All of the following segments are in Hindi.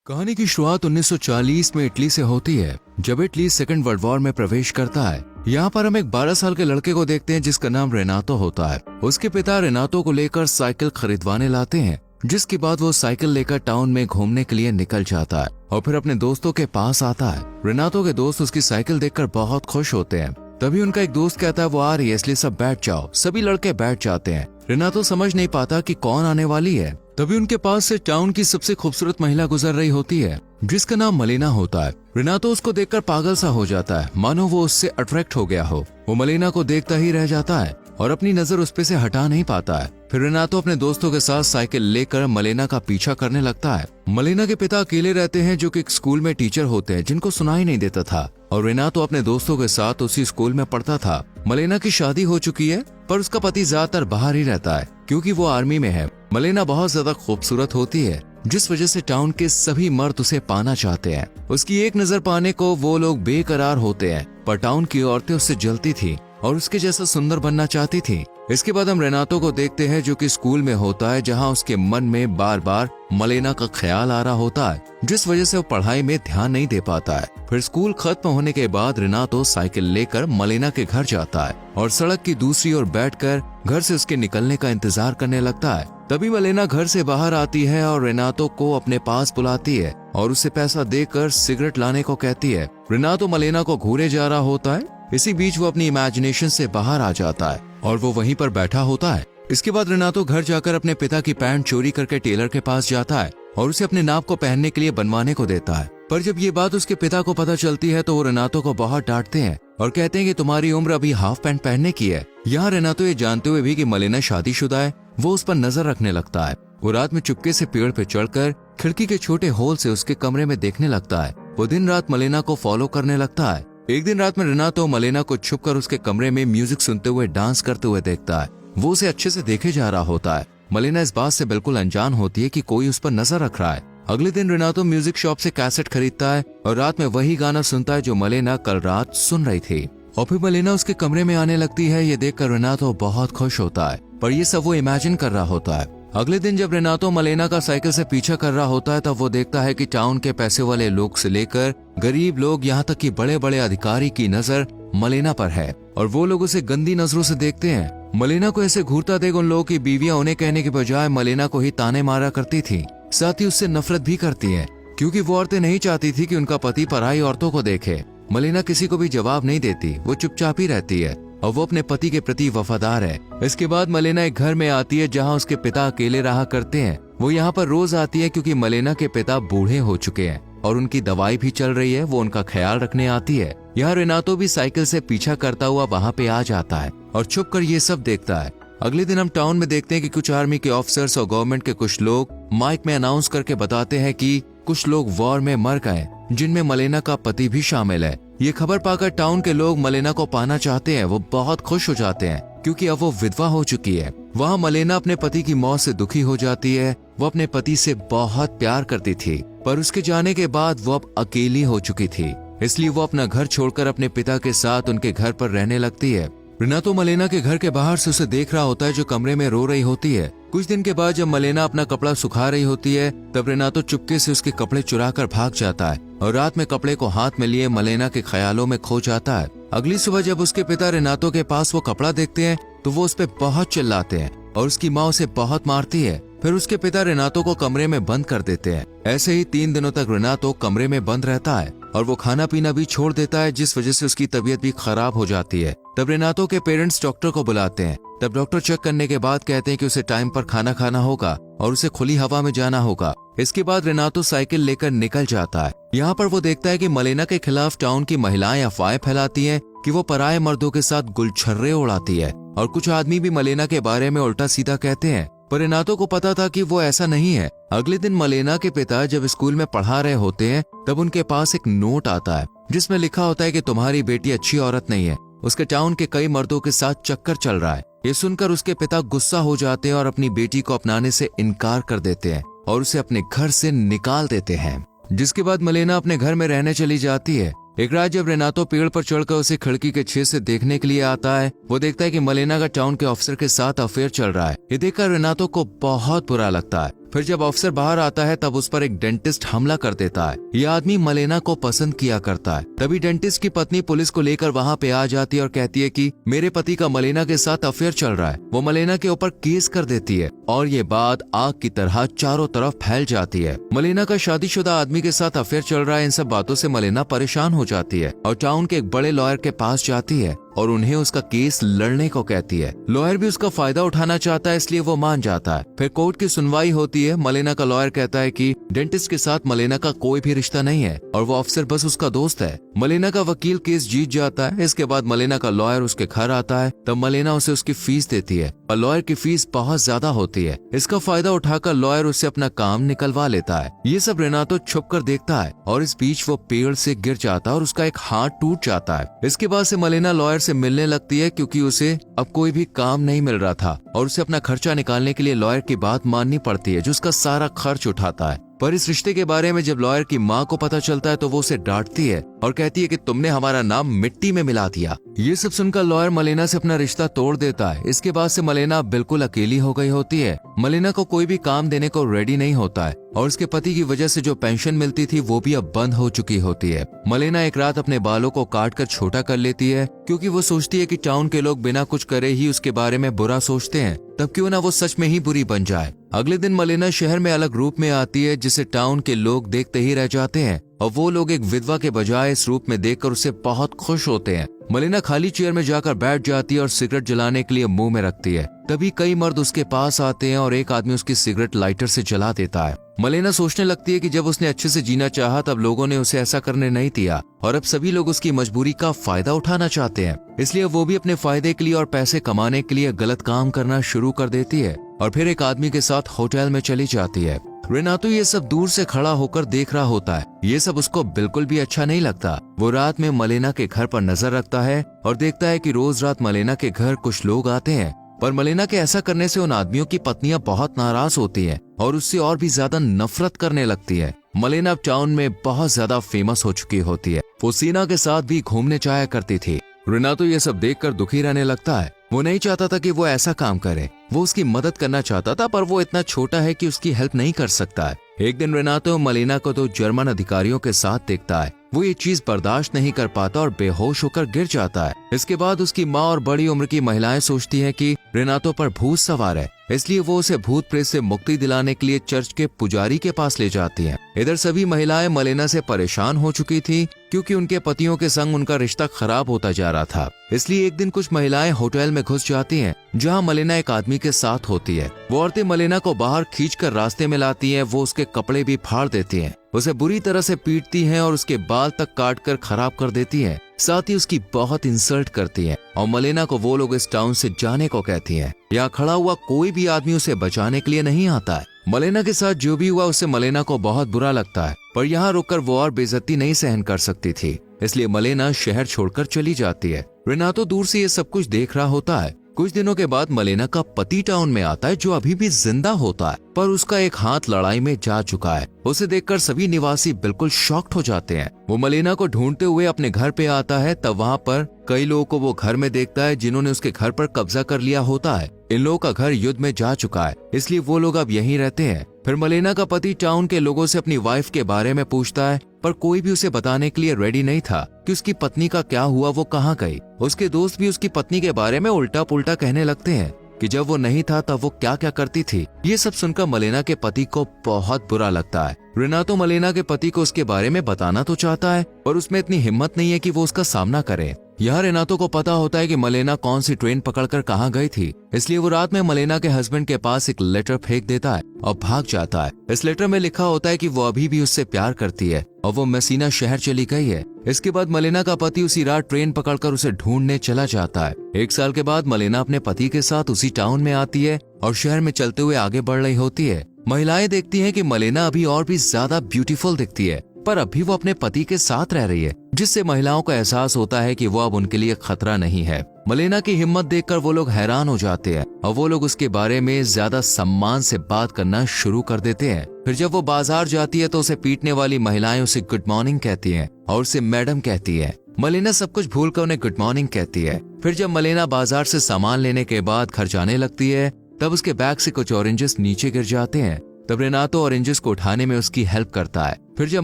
कहानी की शुरुआत 1940 में इटली से होती है, जब इटली सेकंड वर्ल्ड वॉर में प्रवेश करता है। यहाँ पर हम एक 12 साल के लड़के को देखते हैं जिसका नाम रेनातो होता है। उसके पिता रेनातो को लेकर साइकिल खरीदवाने लाते हैं, जिसके बाद वो साइकिल लेकर टाउन में घूमने के लिए निकल जाता है और फिर अपने दोस्तों के पास आता है। रेनातो के दोस्त उसकी साइकिल देखकर बहुत खुश होते हैं। तभी उनका एक दोस्त कहता है वो आ रही है, इसलिए सब बैठ जाओ। सभी लड़के बैठ जाते हैं। रेनातो समझ नहीं पाता कि कौन आने वाली है। तभी उनके पास से टाउन की सबसे खूबसूरत महिला गुजर रही होती है, जिसका नाम मलेना होता है। रेनातो उसको देखकर पागल सा हो जाता है, मानो वो उससे अट्रैक्ट हो गया हो। वो मलेना को देखता ही रह जाता है और अपनी नजर उस पे से हटा नहीं पाता है। फिर रेनातो अपने दोस्तों के साथ साइकिल लेकर मलेना का पीछा करने लगता है। मलेना के पिता अकेले रहते हैं, जो कि एक स्कूल में टीचर होते हैं जिनको सुनाई नहीं देता था, और रेनातो अपने दोस्तों के साथ उसी स्कूल में पढ़ता था। मलेना की शादी हो चुकी है, पर उसका पति ज्यादातर बाहर ही रहता है क्योंकि वो आर्मी में है। मलेना बहुत ज्यादा खूबसूरत होती है, जिस वजह से टाउन के सभी मर्द उसे पाना चाहते हैं। उसकी एक नजर पाने को वो लोग बेकरार होते हैं, पर टाउन की औरतें उससे जलती थी और उसके जैसा सुंदर बनना चाहती थी। इसके बाद हम रेनातो को देखते हैं, जो कि स्कूल में होता है, जहां उसके मन में बार बार मलेना का ख्याल आ रहा होता है, जिस वजह से वो पढ़ाई में ध्यान नहीं दे पाता है। फिर स्कूल खत्म होने के बाद रेनातो साइकिल लेकर मलेना के घर जाता है और सड़क की दूसरी ओर बैठकर घर से उसके निकलने का इंतजार करने लगता है। तभी मलेना घर से बाहर आती है और रेनातो को अपने पास बुलाती है और उसे पैसा देकर सिगरेट लाने को कहती है। रेनातो मलेना को घूरे जा रहा होता है। इसी बीच वो अपनी इमेजिनेशन से बाहर आ जाता है और वो वहीं पर बैठा होता है। इसके बाद रेनातो घर जाकर अपने पिता की पैंट चोरी करके टेलर के पास जाता है और उसे अपने नाप को पहनने के लिए बनवाने को देता है। पर जब ये बात उसके पिता को पता चलती है तो वो रेनातो को बहुत डांटते हैं और कहते हैं कि तुम्हारी उम्र अभी हाफ पैंट पहनने की है। यहाँ रेनातो ये जानते हुए भी कि मलेना शादीशुदा है, वो उस पर नजर रखने लगता है। वो रात में चुपके से पेड़ पे चढ़कर खिड़की के छोटे होल से उसके कमरे में देखने लगता है। वो दिन रात मलेना को फॉलो करने लगता है। एक दिन रात में रेनातो मलेना को छुपकर उसके कमरे में म्यूजिक सुनते हुए डांस करते हुए देखता है। वो उसे अच्छे से देखे जा रहा होता है। मलेना इस बात से बिल्कुल अनजान होती है कि कोई उस पर नजर रख रहा है। अगले दिन रेनातो म्यूजिक शॉप से कैसेट खरीदता है और रात में वही गाना सुनता है जो मलेना कल रात सुन रही थी। और फिर मलेना उसके कमरे में आने लगती है। ये देखकर रेनातो बहुत खुश होता है, पर ये सब वो इमेजिन कर रहा होता है। अगले दिन जब रेनातो मलेना का साइकिल से पीछा कर रहा होता है, तब वो देखता है कि टाउन के पैसे वाले लोग से लेकर गरीब लोग, यहाँ तक कि बड़े बड़े अधिकारी की नजर मलेना पर है और वो लोग उसे गंदी नजरों से देखते हैं। मलेना को ऐसे घूरता देख उन लोगों की बीवियां उन्हें कहने के बजाय मलेना को ही ताने मारा करती थी। साथ ही उससे नफरत भी करती है, क्योंकि वो औरतें नहीं चाहती थी कि उनका पति पराई औरतों को देखे। मलेना किसी को भी जवाब नहीं देती, वो चुपचाप ही रहती है और वो अपने पति के प्रति वफादार है। इसके बाद मलेना एक घर में आती है जहाँ उसके पिता अकेले रहा करते हैं। वो यहाँ पर रोज आती है क्योंकि मलेना के पिता बूढ़े हो चुके हैं और उनकी दवाई भी चल रही है। वो उनका ख्याल रखने आती है। यहाँ रेनातो भी साइकिल से पीछा करता हुआ वहाँ पे आ जाता है और छुप कर ये सब देखता है। अगले दिन हम टाउन में देखते हैं कि कुछ आर्मी के ऑफिसर्स और गवर्नमेंट के कुछ लोग माइक में अनाउंस करके बताते हैं कि कुछ लोग वॉर में मर गए, जिनमें मलेना का पति भी शामिल है। ये खबर पाकर टाउन के लोग मलेना को पाना चाहते हैं। वो बहुत खुश हो जाते हैं क्योंकि अब वो विधवा हो चुकी है। वहाँ मलेना अपने पति की मौत से दुखी हो जाती है। वो अपने पति से बहुत प्यार करती थी, पर उसके जाने के बाद वो अब अकेली हो चुकी थी, इसलिए वो अपना घर छोड़कर अपने पिता के साथ उनके घर पर रहने लगती है। रेनातो मलेना के घर के बाहर से उसे देख रहा होता है, जो कमरे में रो रही होती है। कुछ दिन के बाद जब मलेना अपना कपड़ा सुखा रही होती है, तब रेनातो चुपके से उसके कपड़े चुरा कर भाग जाता है और रात में कपड़े को हाथ में लिए मलेना के ख्यालों में खो जाता है। अगली सुबह जब उसके पिता रेनातो के पास वो कपड़ा देखते हैं तो वो उस पर बहुत चिल्लाते हैं और उसकी माँ उसे बहुत मारती है। फिर उसके पिता रेनातो को कमरे में बंद कर देते हैं। ऐसे ही 3 दिनों तक रेनातो कमरे में बंद रहता है और वो खाना पीना भी छोड़ देता है, जिस वजह से उसकी तबीयत भी खराब हो जाती है। तब रेनातो के पेरेंट्स डॉक्टर को बुलाते हैं। तब डॉक्टर चेक करने के बाद कहते हैं कि उसे टाइम पर खाना खाना होगा और उसे खुली हवा में जाना होगा। इसके बाद रेनातो साइकिल लेकर निकल जाता है। यहाँ पर वो देखता है कि मलेना के खिलाफ टाउन की महिलाएं अफवाहें फैलाती हैं कि वो पराये मर्दों के साथ गुलछर्रे उड़ाती है और कुछ आदमी भी मलेना के बारे में उल्टा सीधा कहते हैं, पर रेनातो को पता था कि वो ऐसा नहीं है। अगले दिन मलेना के पिता जब स्कूल में पढ़ा रहे होते हैं, तब उनके पास एक नोट आता है जिसमें लिखा होता है कि तुम्हारी बेटी अच्छी औरत नहीं है, उसके टाउन के कई मर्दों के साथ चक्कर चल रहा है। ये सुनकर उसके पिता गुस्सा हो जाते हैं और अपनी बेटी को अपनाने से इनकार कर देते हैं और उसे अपने घर से निकाल देते हैं। जिसके बाद मलेना अपने घर में रहने चली जाती है। एक रात जब रेनातो पेड़ पर चढ़कर उसे खिड़की के छेद से देखने के लिए आता है, वो देखता है कि मलेना का टाउन के ऑफिसर के साथ अफेयर चल रहा है। ये देखकर रेनातो को बहुत बुरा लगता है। फिर जब अफसर बाहर आता है तब उस पर एक डेंटिस्ट हमला कर देता है। ये आदमी मलेना को पसंद किया करता है। तभी डेंटिस्ट की पत्नी पुलिस को लेकर वहाँ पे आ जाती है और कहती है कि मेरे पति का मलेना के साथ अफेयर चल रहा है। वो मलेना के ऊपर केस कर देती है और ये बात आग की तरह चारों तरफ फैल जाती है। मलेना का शादीशुदा आदमी के साथ अफेयर चल रहा है, इन सब बातों से मलेना परेशान हो जाती है और टाउन के एक बड़े लॉयर के पास जाती है और उन्हें उसका केस लड़ने को कहती है। लॉयर भी उसका फायदा उठाना चाहता है, इसलिए वो मान जाता है। फिर कोर्ट की सुनवाई होती है। मलेना का लॉयर कहता है कि डेंटिस्ट के साथ मलेना का कोई भी रिश्ता नहीं है और वो अफसर बस उसका दोस्त है। मलेना का वकील केस जीत जाता है। इसके बाद मलेना का लॉयर उसके घर आता है, तब मलेना उसे उसकी फीस देती है और लॉयर की फीस बहुत ज्यादा होती है। इसका फायदा उठाकर लॉयर उससे अपना काम निकलवा लेता है। ये सब रेनातो छुप कर देखता है और इस बीच वो पेड़ से गिर जाता है और उसका एक हाथ टूट जाता है। इसके बाद से मलेना लॉयर से मिलने लगती है क्योंकि उसे अब कोई भी काम नहीं मिल रहा था और उसे अपना खर्चा निकालने के लिए लॉयर की बात माननी पड़ती है जो उसका सारा खर्च उठाता है। पर इस रिश्ते के बारे में जब लॉयर की माँ को पता चलता है तो वो उसे डांटती है और कहती है कि तुमने हमारा नाम मिट्टी में मिला दिया। ये सब सुनकर लॉयर मलेना से अपना रिश्ता तोड़ देता है। इसके बाद से मलेना बिल्कुल अकेली हो गई होती है। मलेना को कोई भी काम देने को रेडी नहीं होता है और उसके पति की वजह से जो पेंशन मिलती थी वो भी अब बंद हो चुकी होती है। मलेना एक रात अपने बालों को काट कर छोटा कर लेती है क्योंकि वो सोचती है कि टाउन के लोग बिना कुछ करे ही उसके बारे में बुरा सोचते हैं, तब क्यों ना वो सच में ही बुरी बन जाए। अगले दिन मलेना शहर में अलग रूप में आती है जिसे टाउन के लोग देखते ही रह जाते हैं और वो लोग एक विधवा के बजाय इस रूप में देखकर उससे बहुत खुश होते हैं। मलेना खाली चेयर में जाकर बैठ जाती है और सिगरेट जलाने के लिए मुंह में रखती है। तभी कई मर्द उसके पास आते हैं और एक आदमी उसकी सिगरेट लाइटर से जला देता है। मलेना सोचने लगती है कि जब उसने अच्छे से जीना चाहा तब लोगों ने उसे ऐसा करने नहीं दिया और अब सभी लोग उसकी मजबूरी का फायदा उठाना चाहते हैं, इसलिए वो भी अपने फायदे के लिए और पैसे कमाने के लिए गलत काम करना शुरू कर देती है और फिर एक आदमी के साथ होटल में चली जाती है। रेनातो ये सब दूर से खड़ा होकर देख रहा होता है। ये सब उसको बिल्कुल भी अच्छा नहीं लगता। वो रात में मलेना के घर पर नजर रखता है और देखता है कि रोज रात मलेना के घर कुछ लोग आते हैं, पर मलेना के ऐसा करने से उन आदमियों की पत्नियां बहुत नाराज होती हैं और उससे और भी ज्यादा नफरत करने लगती है। मलेना अब टाउन में बहुत ज्यादा फेमस हो चुकी होती है। वो सीना के साथ भी घूमने जाया करती थी। रेनातो ये सब देखकर दुखी रहने लगता है। वो नहीं चाहता था कि वो ऐसा काम करे। वो उसकी मदद करना चाहता था पर वो इतना छोटा है कि उसकी हेल्प नहीं कर सकता है। एक दिन रेनातो मलेना को दो जर्मन अधिकारियों के साथ देखता है। वो ये चीज बर्दाश्त नहीं कर पाता और बेहोश होकर गिर जाता है। इसके बाद उसकी माँ और बड़ी उम्र की महिलाएं सोचती हैं कि रेनातो पर भूत सवार है, इसलिए वो उसे भूत प्रेत से मुक्ति दिलाने के लिए चर्च के पुजारी के पास ले जाती हैं। इधर सभी महिलाएं मलेना से परेशान हो चुकी थी क्योंकि उनके पतियों के संग उनका रिश्ता खराब होता जा रहा था। इसलिए एक दिन कुछ महिलाएं होटल में घुस जाती हैं जहां मलेना एक आदमी के साथ होती है। वो औरतें मलेना को बाहर खींचकर रास्ते में लाती हैं। वो उसके कपड़े भी फाड़ देती हैं, उसे बुरी तरह से पीटती हैं और उसके बाल तक काट कर खराब कर देती हैं। साथ ही उसकी बहुत इंसल्ट करती हैं और मलेना को वो लोग इस टाउन से जाने को कहती हैं। यहाँ खड़ा हुआ कोई भी आदमी उसे बचाने के लिए नहीं आता है। मलेना के साथ जो भी हुआ उससे मलेना को बहुत बुरा लगता है, पर यहाँ रुककर वो और बेइज्जती नहीं सहन कर सकती थी, इसलिए मलेना शहर छोड़कर चली जाती है। रेनातो दूर से ये सब कुछ देख रहा होता है। कुछ दिनों के बाद मलेना का पति टाउन में आता है जो अभी भी जिंदा होता है, पर उसका एक हाथ लड़ाई में जा चुका है। उसे देखकर सभी निवासी बिल्कुल शॉक्ड हो जाते हैं। वो मलेना को ढूंढते हुए अपने घर पे आता है, तब वहाँ पर कई लोगों को वो घर में देखता है जिन्होंने उसके घर पर कब्जा कर लिया होता है। इन लोगों का घर युद्ध में जा चुका है, इसलिए वो लोग अब यहीं रहते हैं। फिर मलेना का पति टाउन के लोगों से अपनी वाइफ के बारे में पूछता है, पर कोई भी उसे बताने के लिए रेडी नहीं था कि उसकी पत्नी का क्या हुआ, वो कहाँ गई। उसके दोस्त भी उसकी पत्नी के बारे में उल्टा पुल्टा कहने लगते हैं कि जब वो नहीं था तब वो क्या क्या करती थी। ये सब सुनकर मलेना के पति को बहुत बुरा लगता है। रेनातो मलेना के पति को उसके बारे में बताना तो चाहता है, पर उसमें इतनी हिम्मत नहीं है कि वो उसका सामना करे। यहाँ रेनातो को पता होता है कि मलेना कौन सी ट्रेन पकड़कर कहाँ गई थी, इसलिए वो रात में मलेना के हस्बैंड के पास एक लेटर फेंक देता है और भाग जाता है। इस लेटर में लिखा होता है कि वो अभी भी उससे प्यार करती है और वो मेसिना शहर चली गई है। इसके बाद मलेना का पति उसी रात ट्रेन पकड़कर उसे ढूंढने चला जाता है। 1 साल के बाद मलेना अपने पति के साथ उसी टाउन में आती है और शहर में चलते हुए आगे बढ़ रही होती है। महिलाएं देखती हैं कि मलेना अभी और भी ज्यादा ब्यूटीफुल दिखती है, पर अभी वो अपने पति के साथ रह रही है, जिससे महिलाओं को एहसास होता है कि वो अब उनके लिए खतरा नहीं है। मलेना की हिम्मत देखकर वो लोग हैरान हो जाते हैं और वो लोग उसके बारे में ज्यादा सम्मान से बात करना शुरू कर देते हैं। फिर जब वो बाजार जाती है तो उसे पीटने वाली महिलाएं उसे गुड मॉर्निंग कहती हैं और उसे मैडम कहती है। मलेना सब कुछ भूलकर उन्हें गुड मॉर्निंग कहती है। फिर जब मलेना बाजार से सामान लेने के बाद घर जाने लगती है, तब उसके बैग से कुछ ऑरेंजेस नीचे गिर जाते हैं। तब रेनातो ऑरेंजेस को उठाने में उसकी हेल्प करता है। फिर जब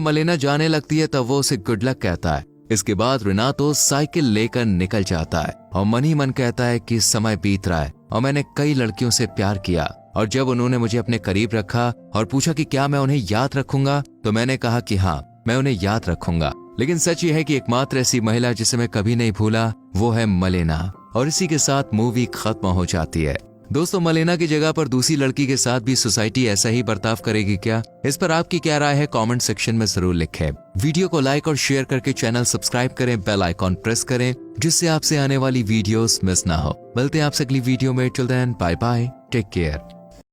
मलेना जाने लगती है तब वो उसे गुड लक कहता है। इसके बाद रेनातो साइकिल लेकर निकल जाता है और मन ही मन कहता है कि समय बीत रहा है और मैंने कई लड़कियों से प्यार किया, और जब उन्होंने मुझे अपने करीब रखा और पूछा कि क्या मैं उन्हें याद रखूंगा, तो मैंने कहा कि हाँ, मैं उन्हें याद रखूंगा। लेकिन सच ये है कि एकमात्र ऐसी महिला जिसे मैं कभी नहीं भूला वो है मलेना। और इसी के साथ मूवी खत्म हो जाती है। दोस्तों, मलेना की जगह पर दूसरी लड़की के साथ भी सोसाइटी ऐसा ही बर्ताव करेगी क्या? इस पर आपकी क्या राय है? कमेंट सेक्शन में जरूर लिखें। वीडियो को लाइक और शेयर करके चैनल सब्सक्राइब करें, बेल आइकॉन प्रेस करें, जिससे आपसे आने वाली वीडियोस मिस ना हो। मिलते हैं आपसे अगली वीडियो में। Till then, bye bye, take care.